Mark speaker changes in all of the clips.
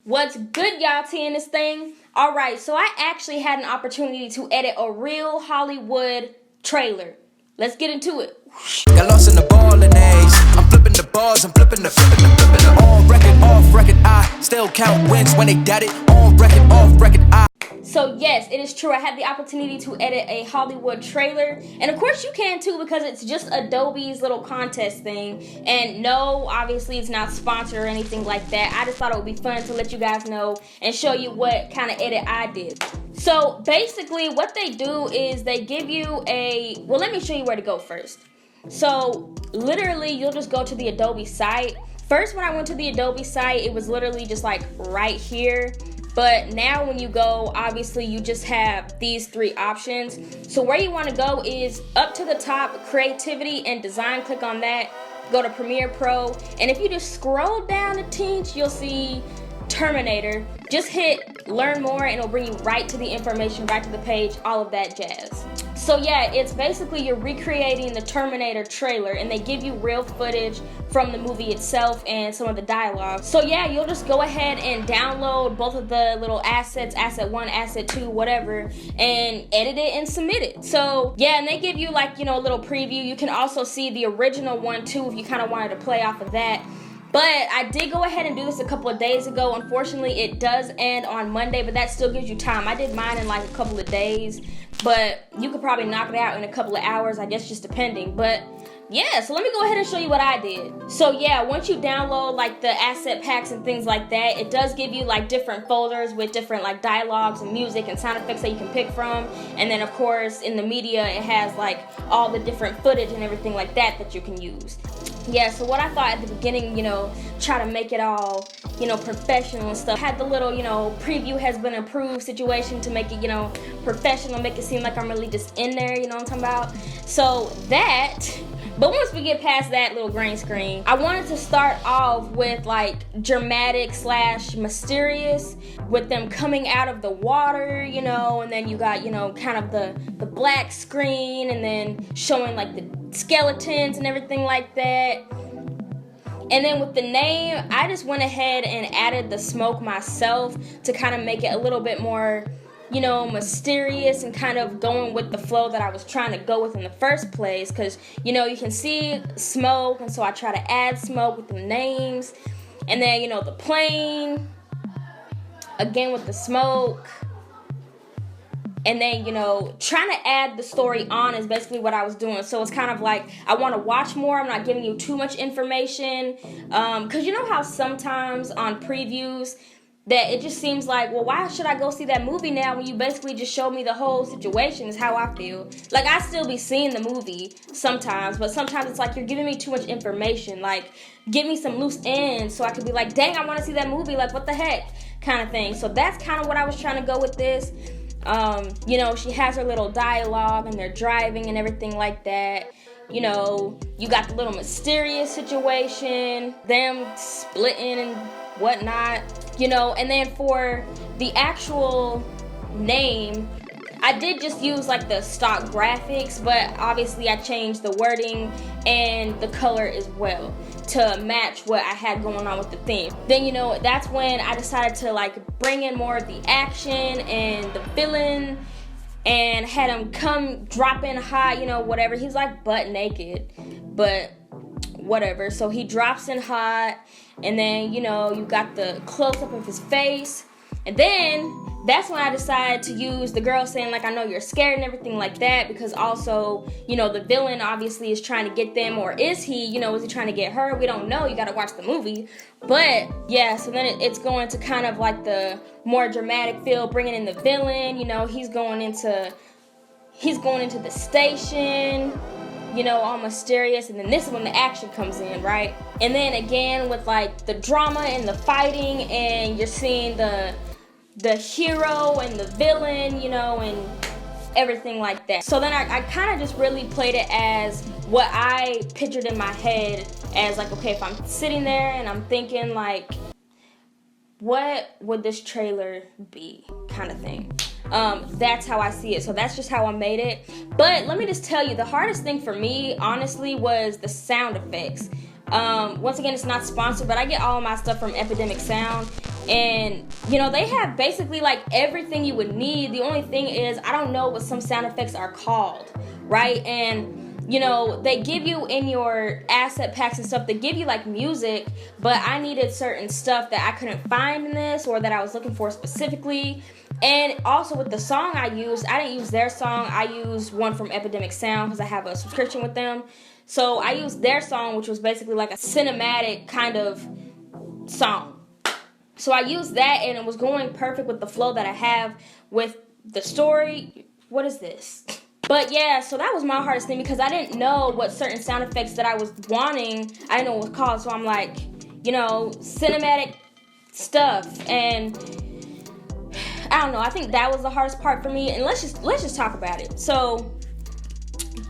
Speaker 1: What's good, y'all? T in this thing. Alright, so I actually had an opportunity to edit a real Hollywood trailer. Let's get into it.
Speaker 2: Got lost in the ball and A's. I'm flipping the balls, I'm flipping the on record, off record. I still count wins when they doubt it. On record, off record.
Speaker 1: So yes, it is true. I had the opportunity to edit a Hollywood trailer. And of course you can too, because it's just Adobe's little contest thing. And no, obviously it's not sponsored or anything like that. I just thought it would be fun to let you guys know and show you what kind of edit I did. So basically what they do is they give you well, let me show you where to go first. So literally you'll just go to the Adobe site. First, when I went to the Adobe site, it was literally just like right here. But now when you go, obviously you just have these three options. So where you want to go is up to the top, creativity and design. Click on that. Go to Premiere Pro. And if you just scroll down a tinge, you'll see Terminator. Just hit learn more and it'll bring you right to the information, right to the page, all of that jazz. So yeah, it's basically you're recreating the Terminator trailer, and they give you real footage from the movie itself and some of the dialogue. So yeah, you'll just go ahead and download both of the little assets, asset 1, asset 2, whatever, and edit it and submit it. So yeah, and they give you like, a little preview. You can also see the original one too if you kind of wanted to play off of that. But I did go ahead and do this a couple of days ago. Unfortunately, it does end on Monday, but that still gives you time. I did mine in like a couple of days, but you could probably knock it out in a couple of hours, I guess, just depending. But yeah, so let me go ahead and show you what I did. So yeah, once you download like the asset packs and things like that, it does give you like different folders with different like dialogues and music and sound effects that you can pick from. And then of course in the media, it has like all the different footage and everything like that you can use. Yeah, so what I thought at the beginning, try to make it all, professional and stuff. Had the little, preview has been improved situation to make it, professional, make it seem like I'm really just in there, you know what I'm talking about? So that, but once we get past that little green screen, I wanted to start off with like dramatic / mysterious, with them coming out of the water, and then you got, kind of the black screen, and then showing like the skeletons and everything like that. And then with the name, I just went ahead and added the smoke myself to kind of make it a little bit more, mysterious and kind of going with the flow that I was trying to go with in the first place. Because, you can see smoke, and so I try to add smoke with the names. And then, the plane, again with the smoke. And then, trying to add the story on is basically what I was doing. So it's kind of like, I want to watch more. I'm not giving you too much information. Because you know how sometimes on previews that it just seems like, well, why should I go see that movie now when you basically just showed me the whole situation, is how I feel. Like, I still be seeing the movie sometimes, but sometimes it's like you're giving me too much information. Like, give me some loose ends so I could be like, dang, I want to see that movie. Like, what the heck? Kind of thing. So that's kind of what I was trying to go with this. She has her little dialogue and they're driving and everything like that. You got the little mysterious situation, them splitting and whatnot, and then for the actual name, I did just use like the stock graphics, but obviously I changed the wording and the color as well to match what I had going on with the theme. Then, that's when I decided to like bring in more of the action and the villain, and had him come drop in hot, whatever. He's like butt naked, but whatever. So he drops in hot, and then, you got the close-up of his face. And then that's when I decided to use the girl saying, like, I know you're scared and everything like that, because also, the villain obviously is trying to get them, or is he, is he trying to get her? We don't know. You got to watch the movie. But yeah, so then it's going to kind of like the more dramatic feel, bringing in the villain. He's going into the station, all mysterious, and then this is when the action comes in, right? And then again with like the drama and the fighting, and you're seeing the hero and the villain, and everything like that. So then I kind of just really played it as what I pictured in my head as like, okay, if I'm sitting there and I'm thinking like, what would this trailer be, kind of thing. That's how I see it. So that's just how I made it. But let me just tell you, the hardest thing for me, honestly, was the sound effects. Once again, it's not sponsored, but I get all of my stuff from Epidemic Sound. And you know, they have basically like everything you would need. The only thing is I don't know what some sound effects are called, right? And you know, they give you in your asset packs and stuff, they give you like music, but I needed certain stuff that I couldn't find in this or that I was looking for specifically. And also with the song I used, I didn't use their song, I used one from Epidemic Sound because I have a subscription with them. So I used their song, which was basically like a cinematic kind of song. So I used that and it was going perfect with the flow that I have with the story. What is this? But yeah, so that was my hardest thing because I didn't know what certain sound effects that I was wanting. I didn't know what it was called, so I'm like, you know, cinematic stuff. And I don't know, I think that was the hardest part for me. And let's just talk about it. So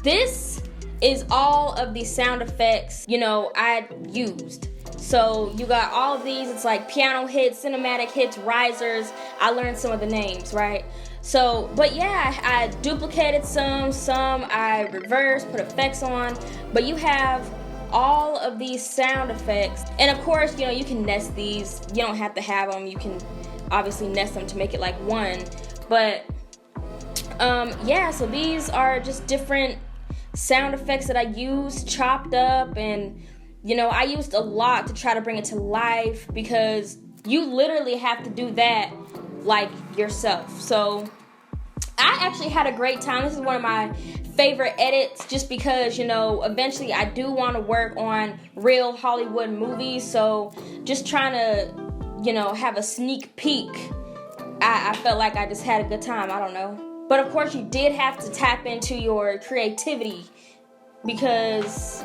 Speaker 1: this is all of the sound effects, you know, I used. So you got all of these, it's like piano hits, cinematic hits, risers. I learned some of the names, right? So, but yeah, I duplicated some I reversed, put effects on, but you have all of these sound effects. And of course, you know, you can nest these. You don't have to have them. You can obviously nest them to make it like one. But yeah, so these are just different sound effects that I used, chopped up, and you know, I used a lot to try to bring it to life because you literally have to do that like yourself. So I actually had a great time. This is one of my favorite edits just because, you know, eventually I do want to work on real Hollywood movies. So just trying to, you know, have a sneak peek. I felt like I just had a good time. I don't know. But of course you did have to tap into your creativity because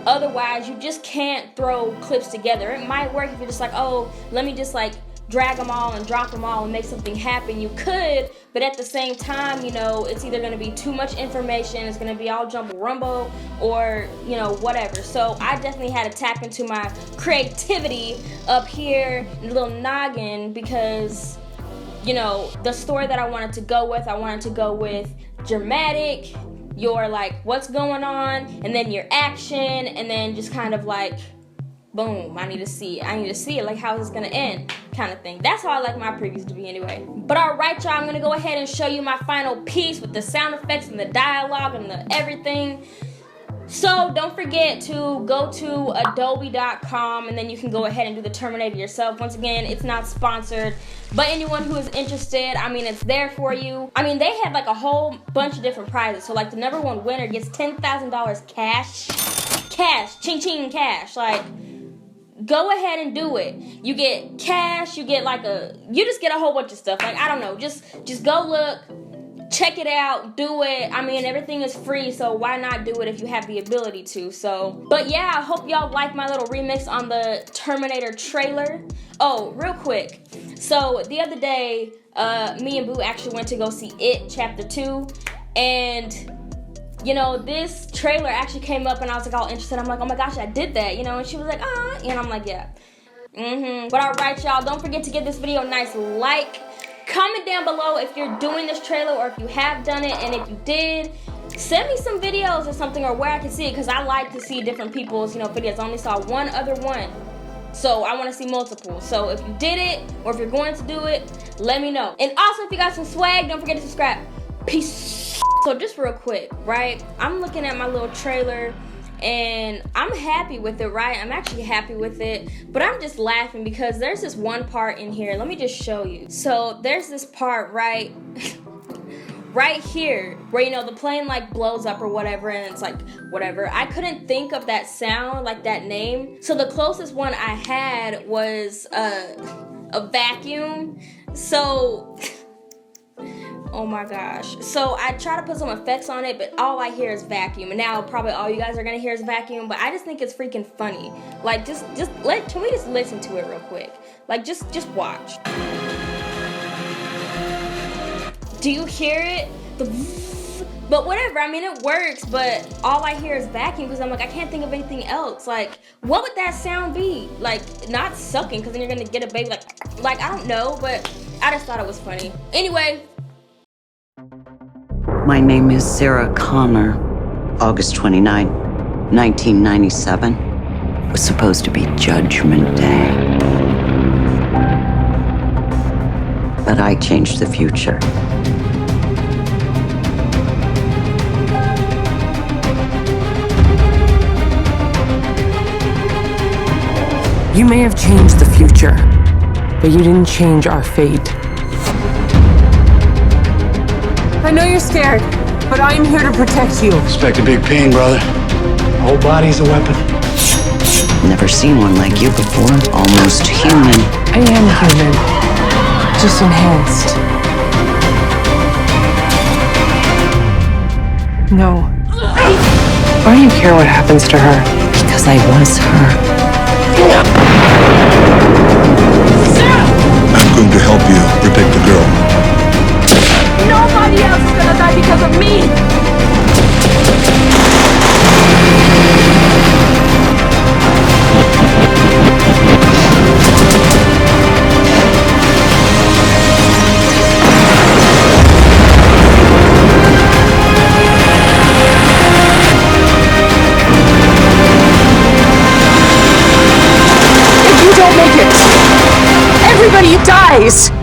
Speaker 1: otherwise you just can't throw clips together. It might work if you're just like, oh, let me just like drag them all and drop them all and make something happen. You could, but at the same time, you know, it's either going to be too much information, it's going to be all jumble rumble, or, you know, whatever. So I definitely had to tap into my creativity up here in the little noggin because, you know, the story that I wanted to go with dramatic, your like what's going on, and then your action, and then just kind of like boom, I need to see it, like how is this gonna end kind of thing. That's how I like my previews to be anyway. But alright y'all, I'm gonna go ahead and show you my final piece with the sound effects and the dialogue and the everything. So don't forget to go to adobe.com and then you can go ahead and do the Terminator yourself. Once again, it's not sponsored, but anyone who is interested, I mean, it's there for you. I mean, they had like a whole bunch of different prizes. So like the number one winner gets $10,000 cash, ching ching cash. Like, go ahead and do it. You get cash, you just get a whole bunch of stuff. Like, I don't know, just go look. Check it out, do it. I mean, everything is free, so why not do it if you have the ability to? So, but yeah, I hope y'all like my little remix on the Terminator trailer. Oh, real quick. So, the other day, me and Boo actually went to go see It Chapter 2, and you know, this trailer actually came up and I was like all interested. I'm like, oh my gosh, I did that, you know, and she was like, ah, and I'm like, yeah. But alright, y'all, don't forget to give this video a nice like. Comment down below if you're doing this trailer or if you have done it, and if you did, send me some videos or something or where I can see it, because I like to see different people's, you know, videos. I only saw one other one, so I want to see multiple. So if you did it or if you're going to do it, let me know. And also, if you got some swag, don't forget to subscribe. Peace. So just real quick, right, I'm looking at my little trailer and I'm happy with it, right? I'm actually happy with it, but I'm just laughing because there's this one part in here. Let me just show you. So there's this part right here where, you know, the plane like blows up or whatever, and it's like whatever. I couldn't think of that sound, like that name. So the closest one I had was a vacuum. So oh my gosh. So I try to put some effects on it, but all I hear is vacuum. And now probably all you guys are gonna hear is vacuum, but I just think it's freaking funny. Like, can we just listen to it real quick? Like, just watch. Do you hear it? But whatever, I mean, it works, but all I hear is vacuum because I'm like, I can't think of anything else. Like, what would that sound be? Like, not sucking, because then you're gonna get a baby, like, I don't know, but I just thought it was funny. Anyway.
Speaker 3: My name is Sarah Connor. August 29, 1997 was supposed to be Judgment Day. but I changed the future.
Speaker 4: You may have changed the future, but you didn't change our fate. I know you're scared, but I'm here to protect you.
Speaker 5: Expect a big pain, brother. The whole body's a weapon.
Speaker 3: Never seen one like you before. Almost human.
Speaker 4: I am human, just enhanced. No. Why do you care what happens to her?
Speaker 3: Because I was her.
Speaker 6: I'm going to help you protect the girl.
Speaker 4: Nobody else is gonna die because of me! If you don't make it, everybody dies!